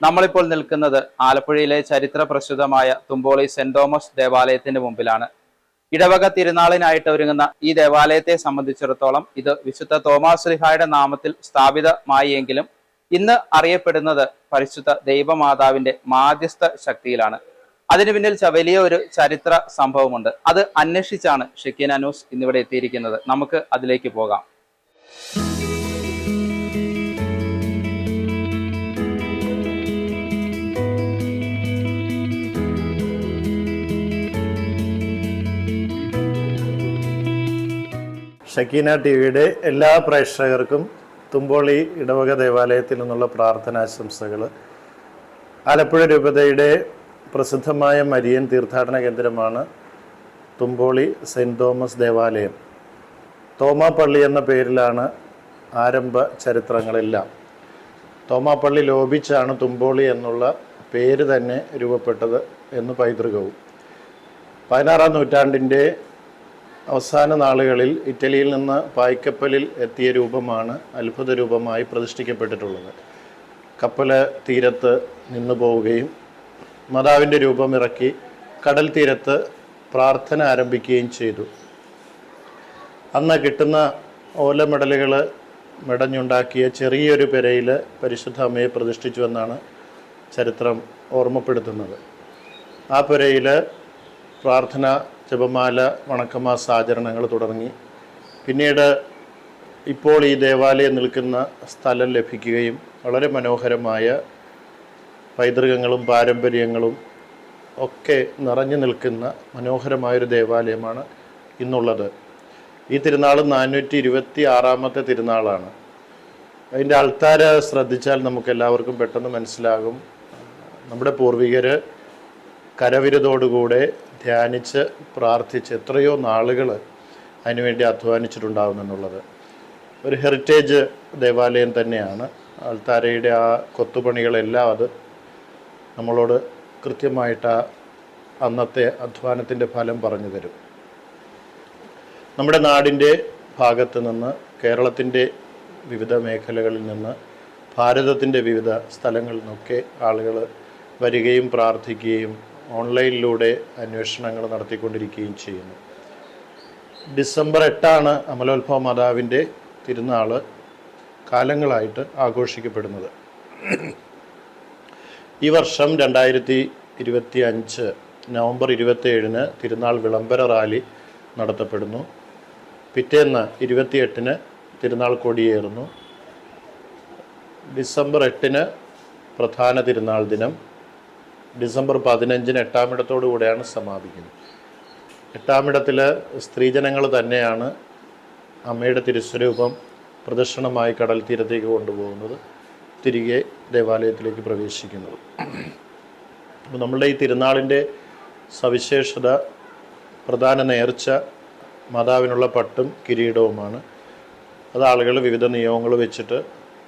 നമ്മളിപ്പോൾ നിൽക്കുന്നത് ആലപ്പുഴയിലെ ചരിത്ര പ്രസിദ്ധമായ തുമ്പോളി സെന്റ് തോമസ് ദേവാലയത്തിന്റെ മുമ്പിലാണ്. ഇടവക തിരുനാളിനായിട്ട് ഒരുങ്ങുന്ന ഈ ദേവാലയത്തെ സംബന്ധിച്ചിടത്തോളം ഇത് വിശുദ്ധ തോമാശ്ലീഹായുടെ നാമത്തിൽ സ്ഥാപിതമായി എങ്കിലും ഇന്ന് അറിയപ്പെടുന്നത് പരിശുദ്ധ ദൈവമാതാവിന്റെ മാധ്യസ്ഥ ശക്തിയിലാണ്. അതിനു പിന്നിൽ വലിയ ഒരു ചരിത്ര സംഭവമുണ്ട്. അത് അന്വേഷിച്ചാണ് ഷെക്കീന ന്യൂസ് ഇന്നിവിടെ എത്തിയിരിക്കുന്നത്. നമുക്ക് അതിലേക്ക് പോകാം. ഷക്കീന ടി വിയുടെ എല്ലാ പ്രേക്ഷകർക്കും തുമ്പോളി ഇടവക ദേവാലയത്തിൽ നിന്നുള്ള പ്രാർത്ഥനാശംസകൾ. ആലപ്പുഴ രൂപതയുടെ പ്രസിദ്ധമായ മരിയൻ തീർത്ഥാടന കേന്ദ്രമാണ് തുമ്പോളി സെൻറ്റ് തോമസ് ദേവാലയം. തോമാപ്പള്ളി എന്ന പേരിലാണ് ആരംഭ ചരിത്രങ്ങളെല്ലാം. തോമാപ്പള്ളി ലോപിച്ചാണ് തുമ്പോളി എന്നുള്ള പേര് തന്നെ രൂപപ്പെട്ടത് എന്ന് പൈതൃകവും. 16-ാം നൂറ്റാണ്ടിൻ്റെ അവസാന നാളുകളിൽ ഇറ്റലിയിൽ നിന്ന് പായ്ക്കപ്പലിൽ എത്തിയ രൂപമാണ് അത്ഭുത രൂപമായി പ്രതിഷ്ഠിക്കപ്പെട്ടിട്ടുള്ളത്. കപ്പൽ തീരത്ത് നിന്നു പോവുകയും മാതാവിൻ്റെ രൂപം ഇറക്കി കടൽ തീരത്ത് പ്രാർത്ഥന ആരംഭിക്കുകയും ചെയ്തു. അന്ന് കിട്ടുന്ന ഓലമെടലുകൾ മെടഞ്ഞുണ്ടാക്കിയ ചെറിയൊരു പെരയിൽ പരിശുദ്ധ അമ്മയെ പ്രതിഷ്ഠിച്ചുവെന്നാണ് ചരിത്രം ഓർമ്മപ്പെടുത്തുന്നത്. ആ പെരയിൽ പ്രാർത്ഥന, ജപമാല, വണക്കമാസ ആചരണങ്ങൾ തുടങ്ങി. പിന്നീട് ഇപ്പോൾ ഈ ദേവാലയം നിൽക്കുന്ന സ്ഥലം ലഭിക്കുകയും വളരെ മനോഹരമായ പൈതൃകങ്ങളും പാരമ്പര്യങ്ങളും ഒക്കെ നിറഞ്ഞു നിൽക്കുന്ന മനോഹരമായൊരു ദേവാലയമാണ് ഇന്നുള്ളത്. ഈ തിരുനാൾ 426-ാമത്തെ തിരുനാളാണ്. അതിൻ്റെ ആൾത്താര ശ്രദ്ധിച്ചാൽ നമുക്ക് എല്ലാവർക്കും പെട്ടെന്ന് മനസ്സിലാകും. നമ്മുടെ പൂർവികർ കരവിരുതോടുകൂടെ ധ്യാനിച്ച് പ്രാർത്ഥിച്ച് എത്രയോ നാളുകൾ അതിനുവേണ്ടി അധ്വാനിച്ചിട്ടുണ്ടാകുമെന്നുള്ളത് ഒരു ഹെറിറ്റേജ് ദേവാലയം തന്നെയാണ്. ആൾത്താരയുടെ ആ കൊത്തുപണികളെല്ലാം അത് നമ്മളോട് കൃത്യമായിട്ട് അന്നത്തെ അധ്വാനത്തിൻ്റെ ഫലം പറഞ്ഞു തരും. നമ്മുടെ നാടിൻ്റെ ഭാഗത്ത് നിന്ന്, കേരളത്തിൻ്റെ വിവിധ മേഖലകളിൽ നിന്ന്, ഭാരതത്തിൻ്റെ വിവിധ സ്ഥലങ്ങളിൽ നിന്നൊക്കെ ആളുകൾ വരികയും പ്രാർത്ഥിക്കുകയും ഓൺലൈനിലൂടെ അന്വേഷണങ്ങൾ നടത്തിക്കൊണ്ടിരിക്കുകയും ചെയ്യുന്നു. ഡിസംബർ 8 അമലോത്ഭവ മാതാവിൻ്റെ തിരുനാൾ കാലങ്ങളായിട്ട് ആഘോഷിക്കപ്പെടുന്നത്. ഈ വർഷം 2025 നവംബർ 27 തിരുനാൾ വിളംബര റാലി നടത്തപ്പെടുന്നു. പിറ്റേന്ന് 28 തിരുനാൾ കൊടിയേറുന്നു. ഡിസംബർ 8 പ്രധാന തിരുനാൾ ദിനം. ഡിസംബർ 15 8-ാമിടത്തോടു കൂടെയാണ് സമാപിക്കുന്നത്. 8-ാമിടത്തിൽ സ്ത്രീജനങ്ങൾ തന്നെയാണ് അമ്മയുടെ തിരുസ്വരൂപം പ്രദക്ഷിണമായി കടൽ തീരത്തേക്ക് കൊണ്ടുപോകുന്നത്, തിരികെ ദേവാലയത്തിലേക്ക് പ്രവേശിക്കുന്നത്. അപ്പോൾ നമ്മളുടെ ഈ തിരുനാളിൻ്റെ സവിശേഷത, പ്രധാന നേർച്ച മാതാവിനുള്ള പട്ടും കിരീടവുമാണ്. അത് ആളുകൾ വിവിധ നിയോഗങ്ങൾ വെച്ചിട്ട്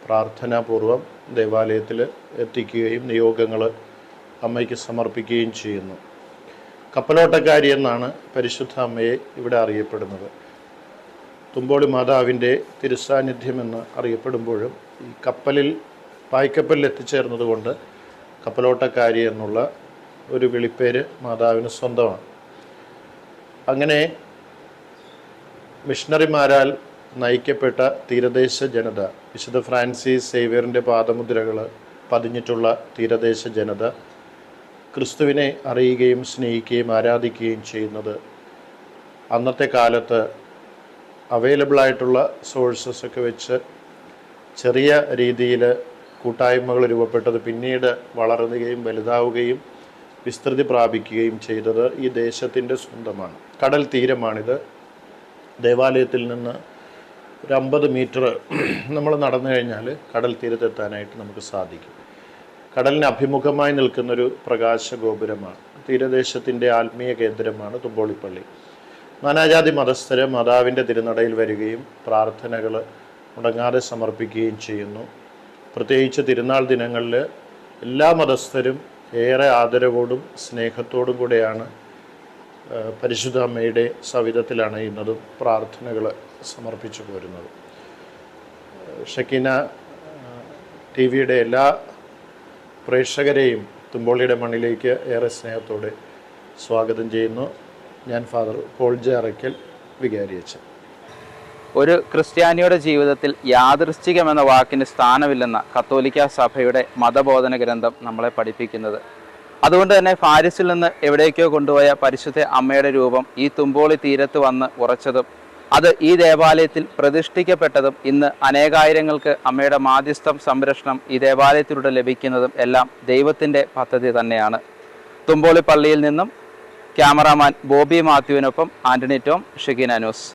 പ്രാർത്ഥനാപൂർവം ദേവാലയത്തിൽ എത്തിക്കുകയും നിയോഗങ്ങൾ അമ്മയ്ക്ക് സമർപ്പിക്കുകയും ചെയ്യുന്നു. കപ്പലോട്ടക്കാരി എന്നാണ് പരിശുദ്ധ അമ്മയെ ഇവിടെ അറിയപ്പെടുന്നത്. തുമ്പോളി മാതാവിൻ്റെ തിരുസാന്നിധ്യമെന്ന് അറിയപ്പെടുമ്പോഴും ഈ പായ്ക്കപ്പലിൽ എത്തിച്ചേർന്നത് കൊണ്ട് കപ്പലോട്ടക്കാരി എന്നുള്ള ഒരു വിളിപ്പേര് മാതാവിന് സ്വന്തമാണ്. അങ്ങനെ മിഷണറിമാരാൽ നയിക്കപ്പെട്ട തീരദേശ ജനത, വിശുദ്ധ ഫ്രാൻസിസ് സേവ്യറിൻ്റെ പാദമുദ്രകൾ പതിഞ്ഞിട്ടുള്ള തീരദേശ ജനത ക്രിസ്തുവിനെ അറിയുകയും സ്നേഹിക്കുകയും ആരാധിക്കുകയും ചെയ്യുന്നത് അന്നത്തെ കാലത്ത് അവൈലബിളായിട്ടുള്ള സോഴ്സസൊക്കെ വെച്ച് ചെറിയ രീതിയിൽ കൂട്ടായ്മകൾ രൂപപ്പെട്ടത് പിന്നീട് വളരുകയും വലുതാവുകയും വിസ്തൃതി പ്രാപിക്കുകയും ചെയ്തത് ഈ ദേശത്തിൻ്റെ സ്വന്തമാണ്. കടൽ തീരമാണിത്. ദേവാലയത്തിൽ നിന്ന് ഒരു 50 മീറ്റർ നമ്മൾ നടന്നു കഴിഞ്ഞാൽ കടൽ തീരത്തെത്താനായിട്ട് നമുക്ക് സാധിക്കും. കടലിന് അഭിമുഖമായി നിൽക്കുന്നൊരു പ്രകാശ ഗോപുരമാണ്. തീരദേശത്തിൻ്റെ ആത്മീയ കേന്ദ്രമാണ് തുമ്പോളിപ്പള്ളി. നാനാജാതി മതസ്ഥര് മാതാവിൻ്റെ തിരുനടയിൽ വരികയും പ്രാർത്ഥനകൾ മുടങ്ങാതെ സമർപ്പിക്കുകയും ചെയ്യുന്നു. പ്രത്യേകിച്ച് തിരുനാൾ ദിനങ്ങളിൽ എല്ലാ മതസ്ഥരും ഏറെ ആദരവോടും സ്നേഹത്തോടും കൂടെയാണ് പരിശുദ്ധ അമ്മയുടെ സവിധത്തിൽ അണയുന്നതും പ്രാർത്ഥനകൾ സമർപ്പിച്ചു പോരുന്നത്. ഷക്കീന ടി വിയുടെ എല്ലാ പ്രേക്ഷകരെയും തുമ്പോളിയുടെ മണ്ണിലേക്ക് ഏറെ സ്നേഹത്തോടെ സ്വാഗതം ചെയ്യുന്നു. ഞാൻ ഫാദർ പോൾ ജെ അറയ്ക്കൽ, വികാരിയച്ഛൻ. ഒരു ക്രിസ്ത്യാനിയുടെ ജീവിതത്തിൽ യാദൃശ്ചികം എന്ന വാക്കിന് സ്ഥാനമില്ലെന്ന കത്തോലിക്ക സഭയുടെ മതബോധന ഗ്രന്ഥം നമ്മളെ പഠിപ്പിക്കുന്നത്. അതുകൊണ്ട് തന്നെ പാരീസിൽ നിന്ന് എവിടേക്കോ കൊണ്ടുപോയ പരിശുദ്ധ അമ്മയുടെ രൂപം ഈ തുമ്പോളി തീരത്ത് വന്ന് ഉറച്ചതും അത് ഈ ദേവാലയത്തിൽ പ്രതിഷ്ഠിക്കപ്പെട്ടതും ഇന്ന് അനേകായിരങ്ങൾക്ക് അമ്മയുടെ മാധ്യസ്ഥം സംരക്ഷണം ഈ ദേവാലയത്തിലൂടെ ലഭിക്കുന്നതും എല്ലാം ദൈവത്തിൻ്റെ പദ്ധതി തന്നെയാണ്. തുമ്പോളി പള്ളിയിൽ നിന്നും ക്യാമറാമാൻ ബോബി മാത്യുവിനൊപ്പം ആന്റണി ടോം, ഷെഗീന ന്യൂസ്.